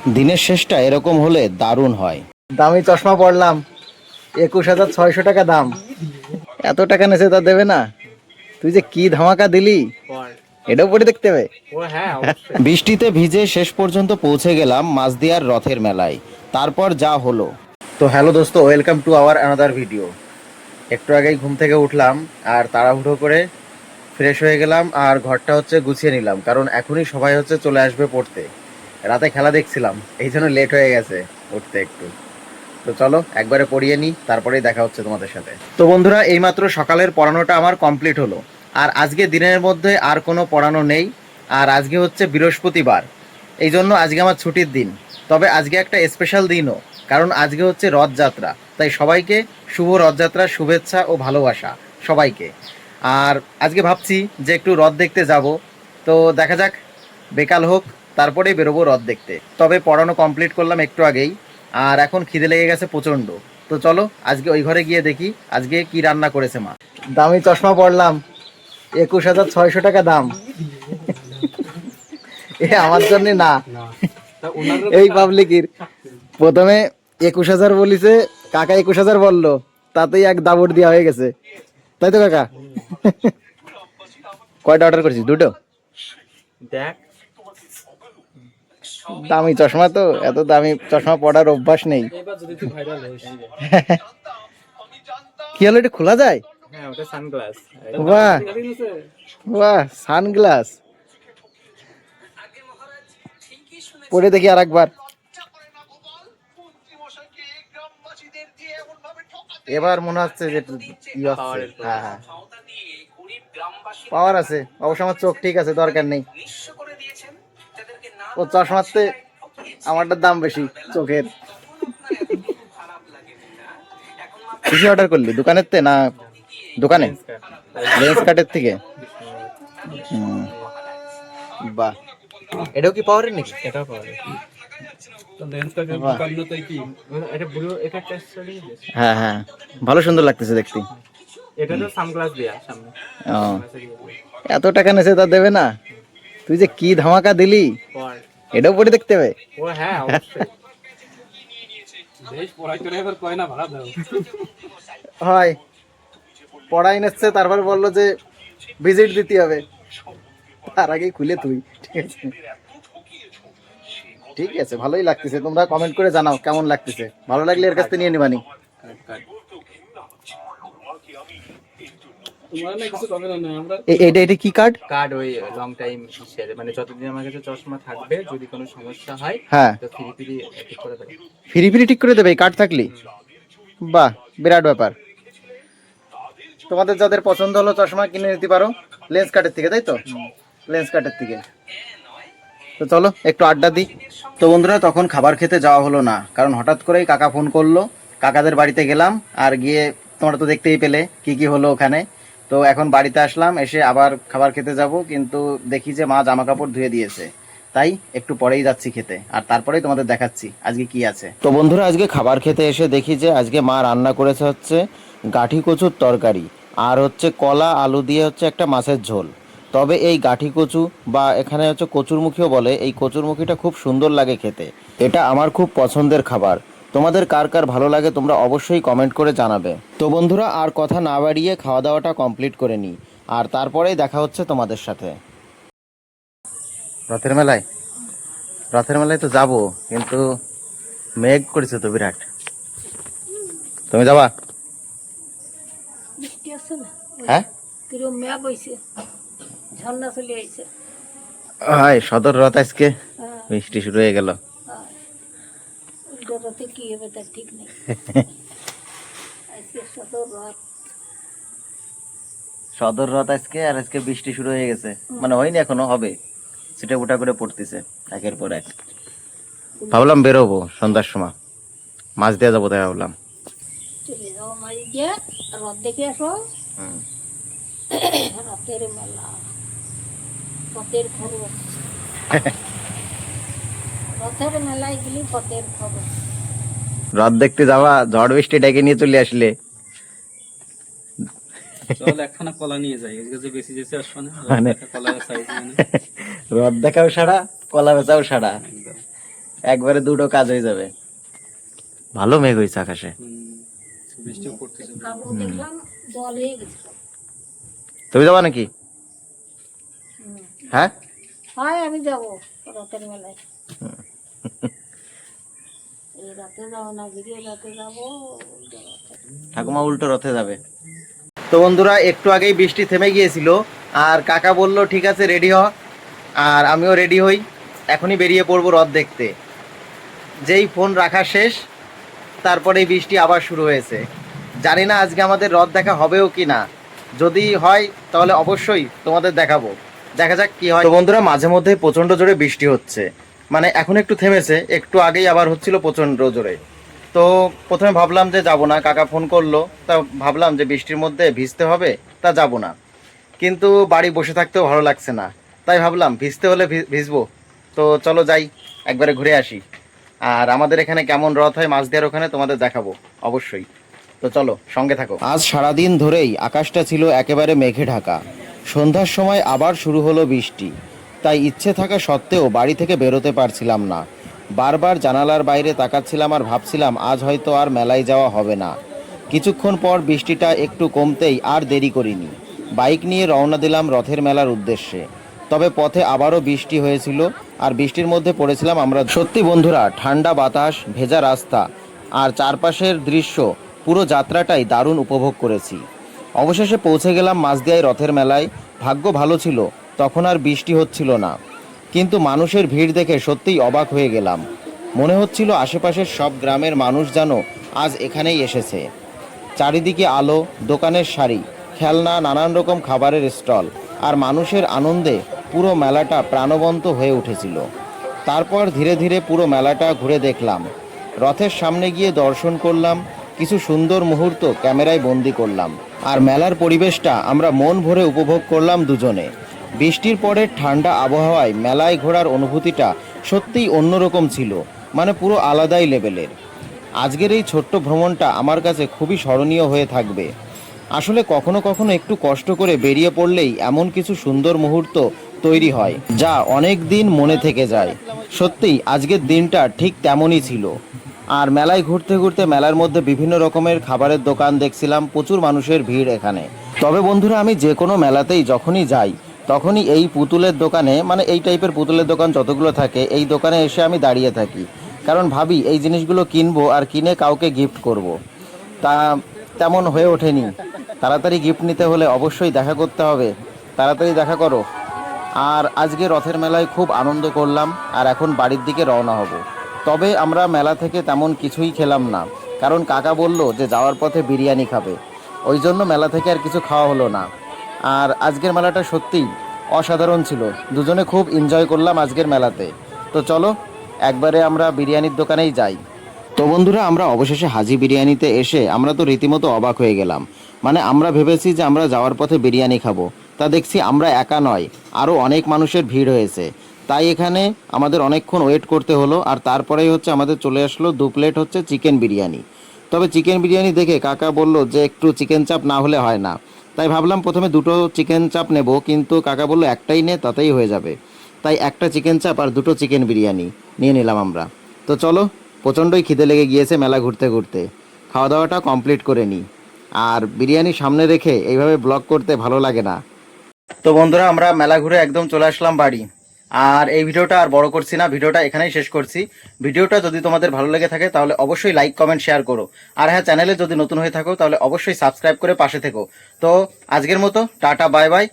দিনের শেষটা এরকম হলে দারুণ হয়। দামি চশমা পড়লাম, 21,600 টাকা দাম। এত টাকা নেছে তা দেবে না? তুই যে কি ধামাকা দিলি, এটাও পরে দেখতে হবে। বৃষ্টিতে ভিজে শেষ পর্যন্ত পৌঁছে গেলাম মাঝদিয়ার রথের মেলায়। তারপর যা হলো। তো হ্যালো দোস্ত, welcome to our another video. একটু আগেই ঘুম থেকে উঠলাম আর তাড়াহুড়ো করে ফ্রেশ হয়ে গেলাম আর ঘরটা গুছিয়ে নিলাম, কারণ এখনই সবাই চলে আসবে পড়তে। রাতে খেলা দেখছিলাম, এই জন্য লেট হয়ে গেছে উঠতে একটু। তো চলো একবারে পড়িয়ে নিই, তারপরেই দেখা হচ্ছে তোমাদের সাথে। তো বন্ধুরা, এইমাত্র সকালের পড়ানোটা আমার কমপ্লিট হলো। আর আজকে দিনের মধ্যে আর কোনো পড়ানো নেই। আর আজকে বৃহস্পতিবার, এই জন্য আজকে আমার ছুটির দিন। তবে আজকে একটা স্পেশাল দিনও, কারণ আজকে রথযাত্রা। তাই সবাইকে শুভ রথযাত্রার শুভেচ্ছা ও ভালোবাসা সবাইকে। আর আজকে ভাবছি যে একটু রথ দেখতে যাব। তো দেখা যাক, বেকাল হোক, তারপরেই বেরোবো রথ দেখতে। তবে পড়ানো কমপ্লিট করলাম একটু আগেই, আর এখন খিদে লেগে গেছে প্রচণ্ড। তো চলো আজকে ওই ঘরে গিয়ে দেখি আজকে কি রান্না করেছে মা। দামি চশমা পড়লাম, 21,600 টাকা দাম। এ আমার জন্য না, এই পাবলিকের। প্রথমে 21,000 বলিছে, কাকা 21,000 বললো, তাতেই এক দাবড় দেওয়া হয়ে গেছে। তাই তো কাকা? কয়টা অর্ডার করেছিস? দুটো? দেখ, দামি চশমা তো, এত দামি চশমা পড়ার অভ্যাস নেই। এবার যদি তুই ভাইরাল হইস। কি হলো, এটা খোলা যায়? হ্যাঁ, ওটা সানগ্লাস। বাহ বাহ, সানগ্লাস। পরে দেখি আর একবার। এবার মনে হচ্ছে যে হ্যাঁ হ্যাঁ, পাওয়ার আছে অবশ্য। আমার চোখ ঠিক আছে, দরকার নেই। ও চশমাতে আমারটার দাম বেশি চোখের। কিছু অর্ডার করলি দোকানের তে না দোকানে? লেন্স কার্টের থেকে। বাহ, এটাও কি পাওয়ারের নাকি? এটাও পাওয়া যায়। তো লেন্স কার্টের দোকানে তো কি এটা ব্লু এটা টেস্ট করে দিয়েছে। হ্যাঁ হ্যাঁ, ভালো সুন্দর লাগতেছে দেখতে। এটা তো সানগ্লাস দেয়া সামনে। ও, এত টাকা নেছে তা দেবে না? তুই যে কি ধামাকা দিলি, পর এটাও পরে দেখতে হবে। ও হ্যাঁ, অবশ্যই। বেশ পড়াই করে এবার কয় না ভাড়া দাও। হয়, পড়াই নিচ্ছে, তারপর বললো যে ভিজিট দিতে হবে। তার আগেই খুলে তুই। ঠিক আছে, ঠিক আছে, ভালোই লাগতেছে। তোমরা কমেন্ট করে জানাও কেমন লাগতেছে। ভালো লাগলে এর কাছ থেকে নিয়ে নিবানি। তোমার না কিছু কবে না আমরা এটা এটা কি কার্ড? কার্ড ওই লং টাইম শেয়ারে, মানে যতদিন আমার কাছে চশমা থাকবে, যদি কোনো সমস্যা হয় হ্যাঁ, তো ফ্রি ফ্রি ঠিক করে দেবে। ফ্রি ফ্রি ঠিক করে দেবে এই কার্ড থাকলে? বাহ, বিরাট ব্যাপার। তোমাদের যাদের পছন্দ হলো চশমা কিনে নিতে পারো লেন্স কার্টের থেকে, তাই তো? লেন্স কার্টের থেকে। তো চলো একটু আড্ডা দিই। তো বন্ধুরা, তখন খাবার খেতে যাওয়া হলো না, কারণ হঠাৎ করেই কাকা ফোন করলো। কাকাদের বাড়িতে গেলাম, আর গিয়ে তোমরা তো দেখতেই পেলে কি কি হলো ওখানে। তো এখন বাড়িতে আসলাম, এসে আবার খাবার খেতে যাব, কিন্তু দেখি যে মা জামা কাপড় ধুয়ে দিয়েছে। তাই একটু পরেই যাচ্ছি খেতে, আর তারপরেই তোমাদের দেখাচ্ছি আজকে কি আছে। তো বন্ধুরা, আজকে খাবার খেতে এসে দেখি যে আজকে মা রান্না করেছে গাঠি কচুর তরকারি, আর কলা আলু দিয়ে একটা মাছের ঝোল। তবে এই গাঠি কচু বা এখানে কচুরমুখীও বলে, এই কচুরমুখীটা খুব সুন্দর লাগে খেতে। এটা আমার খুব পছন্দের খাবার। তোমাদের কার কার ভালো লাগে তোমরা অবশ্যই কমেন্ট করে জানাবে। তো বন্ধুরা, আর কথা না বাড়িয়ে খাওয়া দাওয়াটা কমপ্লিট করে নিই, আর তারপরেই দেখা হচ্ছে তোমাদের সাথে। রথের মেলায়, রথের মেলায় তো যাবো, কিন্তু মেঘ করেছে তো বিরাট। তুমি যাবা? বৃষ্টি আছে না? হ্যাঁ, কিরম মেঘ হইছে, ঝর্ণা চলে আইছে। হাই, সদর রথ আজকে হ্যাঁ, বৃষ্টি শুরু হয়ে গেল। হ্যাঁ। উল্টো রথে কি হবে তার ঠিক নেই। আজকে সদর রথ। সদর রথ আজকে, আর আজকে বৃষ্টি শুরু হয়ে গেছে। মানে হয়নি এখনো, হবে। সিটে উঠা করে পড়তেছে একের পর এক। ভাবলাম বেরোবো সন্ধ্যার সময়, মাছ দিয়ে যাবো, তাই ভাবলাম। চলে যাও মারি দিয়ে রথ দেখে আসো। হুম। রথের মেলা, পথের খরচ। রথের মেলায় গেলি পথের খরচ। রথ দেখতে যাওয়া, ঝড় বৃষ্টি ডেকে নিয়ে চলে আসলে। চল একখানা কলা নিয়ে যাই, এর কাছে বেশি বেশি আসবে না। মানে কলা সাইজ মানে রথ দেখাও সারা, কলা বেচাও সারা। একবারে দুটো কাজ হয়ে যাবে। ভালো মেঘ হয়েছে আকাশে। বৃষ্টি পড়তেছে। কাপড় দেখলাম জল হয়ে গেছে। তুমি যাবা নাকি? হ্যাঁ, হয় আমি যাবো রথের মেলায়। এই রাতে যাবো না, গিয়ে রাতে যাবো। ঠাকুমা উল্টো রথে যাবে। তো বন্ধুরা, একটু আগেই বৃষ্টি থেমে গিয়েছিল, আর কাকা বলল ঠিক আছে রেডি হ, আর আমিও রেডি হই, এখনই বেরিয়ে পড়বো রথ দেখতে। যেই ফোন রাখা শেষ, তারপরেই বৃষ্টি আবার শুরু হয়েছে। জানি না আজকে আমাদের রথ দেখা হবেও কি না, যদি হয় তাহলে অবশ্যই তোমাদের দেখাবো, দেখা যাক কি হয়। তো বন্ধুরা, মাঝে মধ্যে প্রচণ্ড জোরে বৃষ্টি হচ্ছে, মানে এখন একটু থেমেছে, একটু আগেই আবার হচ্ছিল প্রচণ্ড জোরে। তো প্রথমে ভাবলাম যে যাব না, কাকা ফোন করলো, তা ভাবলাম যে বৃষ্টির মধ্যে ভিজতে হবে, তা যাব না। কিন্তু বাড়ি বসে থাকতেও ভালো লাগছে না, তাই ভাবলাম ভিজতে হলে ভিজবো। তো চলো যাই, একবারে ঘুরে আসি। আর আমাদের এখানে কেমন রথ হয় মাঝদিয়ার ওখানে তোমাদের দেখাবো অবশ্যই। তো চলো, সঙ্গে থাকো। আজ সারাদিন ধরেই আকাশটা ছিল একেবারে মেঘে ঢাকা। সন্ধ্যার সময় আবার শুরু হলো বৃষ্টি, তাই ইচ্ছে থাকা সত্ত্বেও বাড়ি থেকে বেরোতে পারছিলাম না। বারবার জানালার বাইরে তাকাচ্ছিলাম আর ভাবছিলাম আজ হয়তো আর মেলায় যাওয়া হবে না। কিছুক্ষণ পর বৃষ্টিটা একটু কমতেই আর দেরি করিনি, বাইক নিয়ে রওনা দিলাম রথের মেলার উদ্দেশ্যে। তবে পথে আবারও বৃষ্টি হয়েছিল, আর বৃষ্টির মধ্যে পড়েছিলাম আমরা। সত্যি বন্ধুরা, ঠান্ডা বাতাস, ভেজা রাস্তা আর চারপাশের দৃশ্য, পুরো যাত্রাটাই দারুণ উপভোগ করেছি। অবশেষে পৌঁছে গেলাম মাঝদিয়ায় রথের মেলায়। ভাগ্য ভালো ছিল, তখন আর বৃষ্টি হচ্ছিল না। কিন্তু মানুষের ভিড় দেখে সত্যিই অবাক হয়ে গেলাম। মনে হচ্ছিল আশেপাশের সব গ্রামের মানুষ যেন আজ এখানেই এসেছে। চারিদিকে আলো, দোকানের সারি, খেলনা, নানান রকম খাবারের স্টল, আর মানুষের আনন্দে পুরো মেলাটা প্রাণবন্ত হয়ে উঠেছিল। তারপর ধীরে ধীরে পুরো মেলাটা ঘুরে দেখলাম, রথের সামনে গিয়ে দর্শন করলাম, কিছু সুন্দর মুহূর্ত ক্যামেরায় বন্দি করলাম, আর মেলার পরিবেশটা আমরা মন ভরে উপভোগ করলাম দুজনে। বৃষ্টির পরের ঠান্ডা আবহাওয়ায় মেলায় ঘোরার অনুভূতিটা সত্যিই অন্যরকম ছিল, মানে পুরো আলাদাই লেভেলের। আজকের এই ছোট্ট ভ্রমণটা আমার কাছে খুবই স্মরণীয় হয়ে থাকবে। আসলে কখনো কখনো একটু কষ্ট করে বেরিয়ে পড়লেই এমন কিছু সুন্দর মুহূর্ত তৈরি হয়, যা অনেক দিন মনে থেকে যায়। সত্যিই আজকের দিনটা ঠিক তেমনই ছিল। আর মেলায় ঘুরতে ঘুরতে মেলার মধ্যে বিভিন্ন রকমের খাবারের দোকান দেখছিলাম, প্রচুর মানুষের ভিড় এখানে। তবে বন্ধুরা, আমি যে কোনো মেলাতেই যখনই যাই তখনই এই পুতুলের দোকানে, মানে এই টাইপের পুতুলের দোকান যতগুলো থাকে, এই দোকানে এসে আমি দাঁড়িয়ে থাকি, কারণ ভাবি এই জিনিসগুলো কিনবো আর কিনে কাউকে গিফট করব। তা তেমন হয়ে ওঠেনি। তাড়াতাড়ি গিফট নিতে হলে অবশ্যই দেখা করতে হবে, তাড়াতাড়ি দেখা করো। আর আজকে রথের মেলায় খুব আনন্দ করলাম, আর এখন বাড়ির দিকে রওনা হব। তবে আমরা মেলা থেকে তেমন কিছুই খেলাম না, কারণ কাকা বলল যে যাওয়ার পথে বিরিয়ানি খাবে, ওই জন্য মেলা থেকে আর কিছু খাওয়া হলো না। আর আজকের মেলাটা সত্যিই অসাধারণ ছিল, দুজনে খুব এনজয় করলাম আজকের মেলাতে। তো চলো একবারে আমরা বিরিয়ানির দোকানেই যাই। তো বন্ধুরা, আমরা অবশেষে হাজি বিরিয়ানিতে এসে আমরা তো রীতিমতো অবাক হয়ে গেলাম। মানে আমরা ভেবেছি যে আমরা যাওয়ার পথে বিরিয়ানি খাবো, তা দেখছি আমরা একা নয়, আরও অনেক মানুষের ভিড় হয়েছে। তাই এখানে আমাদের অনেকক্ষণ ওয়েট করতে হলো, আর তারপরেই হচ্ছে আমাদের চলে আসলো 2 প্লেট হচ্ছে চিকেন বিরিয়ানি। তবে চিকেন বিরিয়ানি দেখে কাকা বলল যে একটু চিকেন চাপ না হলে হয় না। তাই ভাবলাম প্রথমে 2টো চিকেন চাপ নেব, কিন্তু কাকা বলল একটাই নে, তাতেই হয়ে যাবে। তাই একটা চিকেন চাপ আর 2টো চিকেন বিরিয়ানি নিয়ে নিলাম আমরা। তো চলো, প্রচণ্ডই খিদে লেগে গিয়েছে মেলা ঘুরতে ঘুরতে, খাওয়া দাওয়াটা কমপ্লিট করে নিই। আর বিরিয়ানি সামনে রেখে এইভাবে ব্লগ করতে ভালো লাগে না। তো বন্ধুরা, আমরা মেলা ঘুরে একদম চলে আসলাম বাড়ি। আর এই ভিডিওটা আর বড় করছি না, ভিডিওটা এখানেই শেষ করছি। ভিডিওটা যদি তোমাদের ভালো লেগে থাকে তাহলে অবশ্যই লাইক, কমেন্ট, শেয়ার করো। আর হ্যাঁ, চ্যানেলে যদি নতুন হয়ে থাকো তাহলে অবশ্যই সাবস্ক্রাইব করে পাশে থেকো। তো আজকের মতো টাটা, বাই বাই।